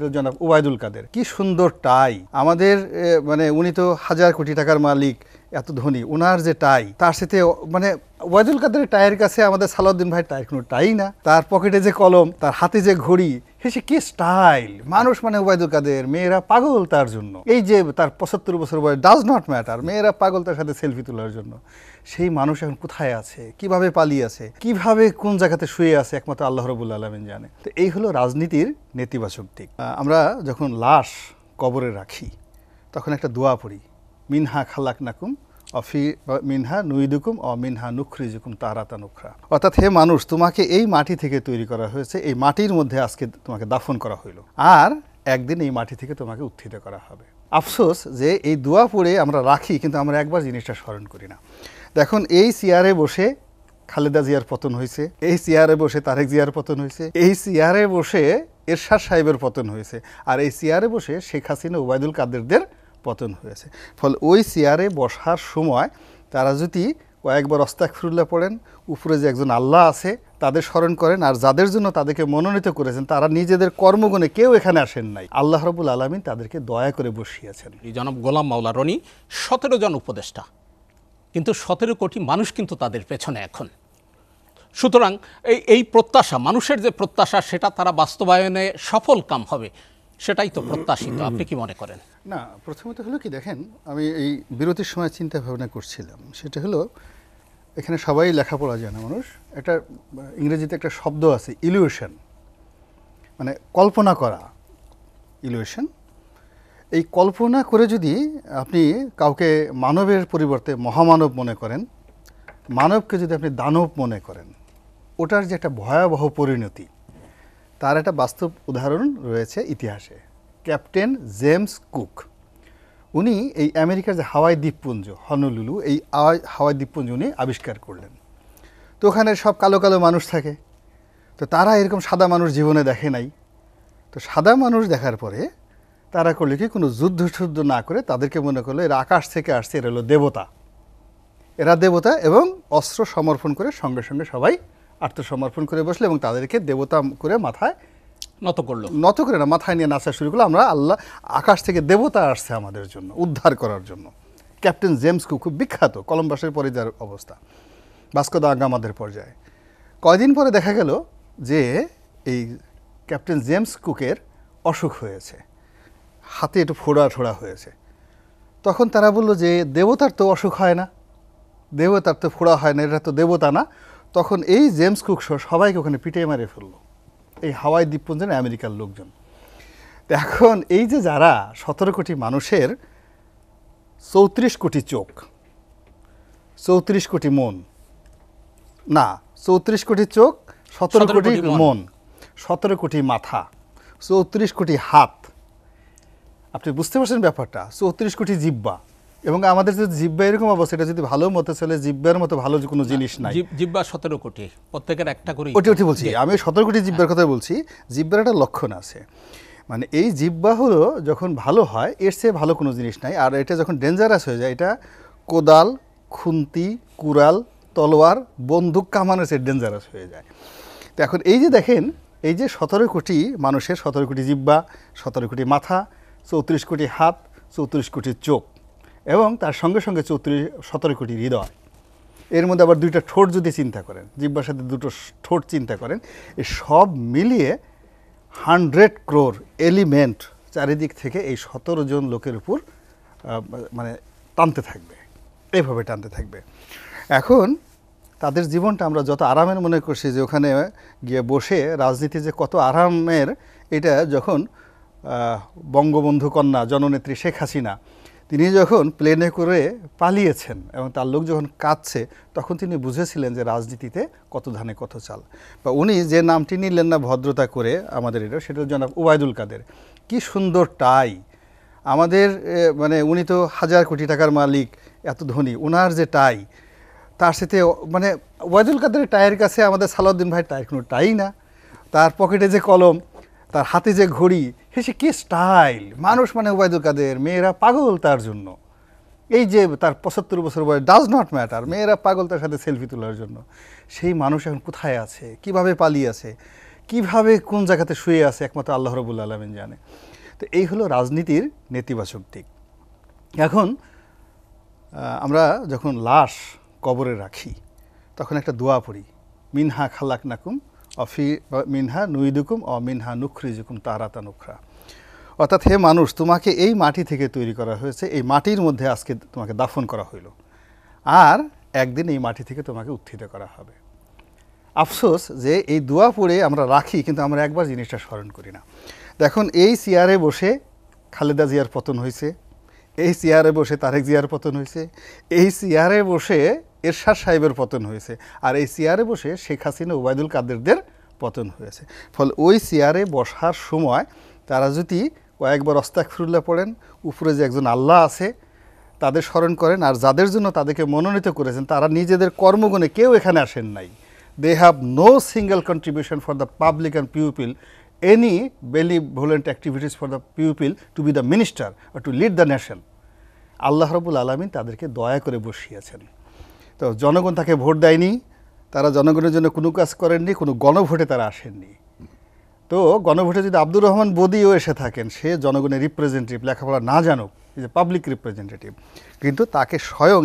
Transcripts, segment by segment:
জনাব ওবায়দুল কাদের কি সুন্দর টাই আমাদের মানে উনি তো হাজার কোটি টাকার মালিক এত ধনী ওনার যে টাই তার সাথে মানে ওবায়দুল কাদের টাইয়ের কাছে আমাদের সালাউদ্দিন ভাই টাই কোনো টাই না তার পকেটে যে কলম তার হাতে যে ঘড়ি সে কি স্টাইল মানুষ মানে ওবায়দুল কাদের মেয়েরা পাগল তার জন্য এই যে তার ৭৫ বছর বয়স ডাজ নট ম্যাটার মেয়েরা পাগল তার সাথে সেলফি তোলার জন্য সেই মানুষ এখন কোথায় আছে কিভাবে পালিয়ে আছে কিভাবে কোন জায়গাতে শুয়ে আছে একমাত্র আল্লাহ রাব্বুল আলামিন জানে তো এই হলো রাজনীতির নেতিবাচক দিক আমরা যখন লাশ কবরে রাখি তখন একটা দোয়া পড়ি মিনহা খালাকনাকুম অফি মিনহা নুইদুকুম অ মিনহা নুখরিজুকুম তারাতা নুখরা অর্থাৎ হে মানুষ তোমাকে এই মাটি থেকে তৈরি করা হয়েছে এই মাটির মধ্যে আজকে তোমাকে দাফন করা হইল আর একদিন এই মাটি থেকে তোমাকে উত্থিত করা হবে আফসোস যে এই দোয়া পড়ে আমরা রাখি কিন্তু আমরা একবার জিনিসটা স্মরণ করি না দেখুন এই চেয়ারে বসে খালেদা জিয়ার পতন হয়েছে এই চেয়ারে বসে তারেক জিয়ার পতন হয়েছে এই চেয়ারে বসে এরশাদ সাহেবের পতন হয়েছে আর এই চেয়ারে বসে শেখ হাসিনা ওবায়দুল কাদেরদের পতন হয়েছে ফলে ওই চেয়ারে বসার সময় তারা যদি কয়েকবার আস্তাগফিরুল্লাহ পড়েন উপরে যে একজন আল্লাহ আছে তাদের স্মরণ করেন আর যাদের জন্য তাদেরকে মনোনীত করেছেন তারা নিজেদের কর্মগুণে কেউ এখানে আসেন নাই আল্লাহ রাব্বুল আলামিন তাদেরকে দয়া করে বসিয়েছেন জনাব গোলাম মাওলা রনি ১৭ জন উপদেষ্টা কিন্তু ১৭ কোটি মানুষ কিন্তু তাদের পেছনে এখন সুতরাং এই প্রত্যাশা মানুষের যে প্রত্যাশা সেটা তারা বাস্তবায়নে সফল কাম হবে সেটাই তো প্রত্যাশিত আপনি কি মনে করেন না প্রথমত হলো কি দেখেন আমি এই বিরতির সময় চিন্তা ভাবনা করছিলাম সেটা হলো এখানে সবাই লেখাপড়া জানে মানুষ একটা ইংরেজিতে একটা শব্দ আছে ইলিউশন মানে কল্পনা করা ইলিউশন এই কল্পনা করে যদি আপনি কাউকে মানবের পরিবর্তে মহামানব মনে করেন মানবকে যদি আপনি দানব মনে করেন ওটার যে একটা ভয়াবহ পরিণতি তার একটা বাস্তব উদাহরণ রয়েছে ইতিহাসে ক্যাপ্টেন জেমস কুক উনি এই আমেরিকার যে হাওয়াই দ্বীপপুঞ্জ হনলুলু এই হাওয়াই দ্বীপপুঞ্জ উনি আবিষ্কার করলেন তো ওখানে সব কালো কালো মানুষ থাকে তো তারা এরকম সাদা মানুষ জীবনে দেখে নাই তো সাদা মানুষ দেখার পরে তারা করলে কি কোনো যুদ্ধ না করে তাদেরকে মনে করলো এরা আকাশ থেকে আসছে এরা হলো দেবতা এরা দেবতা এবং অস্ত্র সমর্পণ করে সঙ্গে সঙ্গে সবাই আত্মসমর্পণ করে বসলো এবং তাদেরকে দেবতা করে মাথায় নত করে না মাথায় নিয়ে নাচা শুরু করলো আমরা আল্লাহ আকাশ থেকে দেবতা আসছে আমাদের জন্য উদ্ধার করার জন্য ক্যাপ্টেন জেমস কুক খুব বিখ্যাত কলম্বাসের পরে যার অবস্থা ভাস্কো দা গামাদের পর্যায়ে কয়দিন পরে দেখা গেল যে এই ক্যাপ্টেন জেমস কুকের অসুখ হয়েছে হাতে একটু ফোড়া হয়েছে তখন তারা বললো যে দেবতার তো অসুখ হয় না দেবতার তো ফোড়া হয় না এটা তো দেবতা না তখন এই জেমস কুক সবাইকে ওখানে পিটিয়ে মেরে ফেললো এই হাওয়াই দ্বীপপুঞ্জের আমেরিকার লোকজন এখন এই যে যারা ১৭ কোটি মানুষের ৩৪ কোটি চোখ ৩৪ কোটি মন না ৩৪ কোটি চোখ ১৭ কোটি মন ১৭ কোটি মাথা ৩৪ কোটি হাত আপনি বুঝতে পারছেন ব্যাপারটা ৩৪ কোটি জিহ্বা এবং আমাদের যে জিহ্বা এরকম অবস্থা এটা যদি ভালো মতো চলে জিহ্বার মতো ভালো কোনো জিনিস নাই জিহ্বা ১৭ কোটি প্রত্যেকের একটা করে ওটি বলছি আমি ১৭ কোটি জিহ্বার কথা বলছি জিহ্বার একটা লক্ষণ আছে মানে এই জিহ্বা হলো যখন ভালো হয় এর চেয়ে ভালো কোনো জিনিস নাই আর এটা যখন ডেঞ্জারাস হয়ে যায় এটা কোদাল খুন্তি কুড়াল তলোয়ার বন্দুক কামানের চেয়ে ডেঞ্জারাস হয়ে যায় তো এখন এই যে দেখেন এই যে ১৭ কোটি মানুষের ১৭ কোটি জিহ্বা ১৭ কোটি মাথা ৩৪ কোটি হাত ৩৪ কোটি চোখ এবং তার সঙ্গে সঙ্গে ১৭ কোটি হৃদয় এর মধ্যে আবার দুইটা ঠোঁট যদি চিন্তা করেন জিহ্বার সাথে দুটো ঠোঁট চিন্তা করেন এই সব মিলিয়ে 100 ক্রোর এলিমেন্ট চারিদিক থেকে এই ১৭ জন লোকের উপর মানে টানতে থাকবে এইভাবে টানতে থাকবে এখন তাদের জীবনটা আমরা যত আরামের মনে করছি যে ওখানে গিয়ে বসে রাজনীতি যে কত আরামের এটা যখন বঙ্গবন্ধু কন্যা জননেত্রী শেখ হাসিনা তিনি যখন প্লেনে করে পালিয়েছেন এবং তার লোক যখন কাঁদছে তখন তিনি বুঝেছিলেন যে রাজনীতিতে কত ধানে কত চাল বা উনি যে নামটি নিলেন না ভদ্রতা করে আমাদের এটা সেটা জনাব ওবায়দুল কাদের কি সুন্দর টাই আমাদের মানে উনি তো হাজার কোটি টাকার মালিক এত ধনী ওনার যে টাই তার সাথে মানে ওবায়দুল কাদের টাইয়ের কাছে আমাদের সালাউদ্দিন ভাই টাইয়ের কোনো টাই না তার পকেটে যে কলম তার হাতে যে ঘড়ি সে কি স্টাইল মানুষ মানে ওবায়দুল কাদের মেয়েরা পাগল তার জন্য এই যে তার ৭৫ বছর বয়স ডাজ নট ম্যাটার মেয়েরা পাগল তার সাথে সেলফি তোলার জন্য সেই মানুষ এখন কোথায় আছে কিভাবে পালিয়ে আছে কিভাবে কোন জায়গাতে শুয়ে আছে একমাত্র আল্লাহ রাব্বুল আলামিন জানে। তো এই হলো রাজনীতির নেতিবাচক দিক। এখন আমরা যখন লাশ কবরে রাখি তখন একটা দোয়া পড়ি, মিনহা খালাকনাকুম অফি মিনহা নুইদুকুম অ মিনহা নুখরিজুকুম তারাতা নুখরা। অর্থাৎ হে মানুষ, তোমাকে এই মাটি থেকে তৈরি করা হয়েছে, এই মাটির মধ্যে আজকে তোমাকে দাফন করা হইল, আর একদিন এই মাটি থেকে তোমাকে উত্থিত করা হবে। আফসোস যে এই দোয়া পড়ে আমরা রাখি, কিন্তু আমরা একবার জিনিসটা স্মরণ করি না। দেখুন, এই চেয়ারে বসে খালেদা জিয়ার পতন হয়েছে, এই চেয়ারে বসে তারেক জিয়ার পতন হয়েছে, এই চেয়ারে বসে এরশাদ সাহেবের পতন হয়েছে, আর এই চেয়ারে বসে শেখ হাসিনা ওবায়দুল কাদেরদের পতন হয়েছে। ফলে ওই চেয়ারে বসার সময় তারা যদি কয়েকবার আস্তাগফিরুল্লাহ পড়েন, উপরে যে একজন আল্লাহ আছে তাদের স্মরণ করেন, আর যাদের জন্য তাদেরকে মনোনীত করেছেন তারা নিজেদের কর্মগুণে কেউ এখানে আসেন নাই, they have no single contribution for the public and pupil, any benevolent activities for the pupil to be the minister or to lead the nation. আল্লাহ রাব্বুল আলামিন তাদেরকে দয়া করে বসিয়েছেন। তো জনগণ তাকে ভোট দেয়নি, তারা জনগণের জন্য কোনো কাজ করেননি, কোনো গণভোটে তারা আসেননি। তো গণভোটে যদি আব্দুর রহমান বদিও এসে থাকেন, সে জনগণের রিপ্রেজেন্টেটিভ, লেখাপড়া না জানুক, ইজ এ পাবলিক রিপ্রেজেন্টেটিভ, কিন্তু তাকে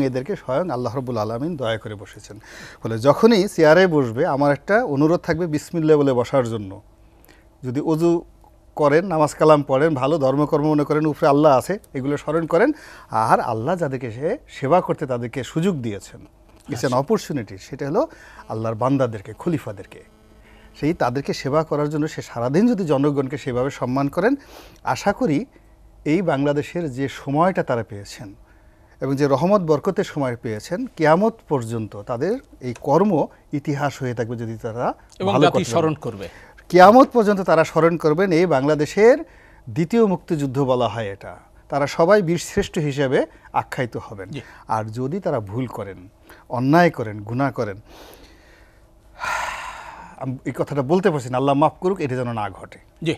এদেরকে স্বয়ং আল্লাহ রাব্বুল আলামিন দয়া করে বসেছেন। ফলে যখনই চেয়ারে বসবে আমার একটা অনুরোধ থাকবে বিসমিল্লাহ বলে বসার জন্য। যদি অজু করেন, নামাজ কালাম পড়েন, ভালো ধর্মকর্ম মনে করেন, উপরে আল্লাহ আছে, এগুলো স্মরণ করেন। আর আল্লাহ যাদেরকে সে সেবা করতে তাদেরকে সুযোগ দিয়েছেন, ইটস অ্যান অপরচুনিটি, সেটা হলো আল্লাহর বান্দাদেরকে, খলিফাদেরকে, সেই তাদেরকে সেবা করার জন্য সে সারাদিন যদি জনগণকে সেভাবে সম্মান করেন, আশা করি এই বাংলাদেশের যে সময়টা তারা পেয়েছেন এবং যে রহমত বরকতের সময় পেয়েছেন, কিয়ামত পর্যন্ত তাদের এই কর্ম ইতিহাস হয়ে থাকবে যদি তারা ভালো জাতি করতে স্মরণ করবে। কিয়ামত পর্যন্ত তারা স্মরণ করবেন। এই বাংলাদেশের দ্বিতীয় মুক্তিযুদ্ধ বলা হয় এটা। তারা সবাই বীরশ্রেষ্ঠ হিসেবে আখ্যায়িত হবেন। আর যদি তারা ভুল করেন, অন্যায় করেন, গুনাহ করেন, এই কথাটা বলতে পারছি না, আল্লাহ মাফ করুক, এটা যেন না ঘটে। জি।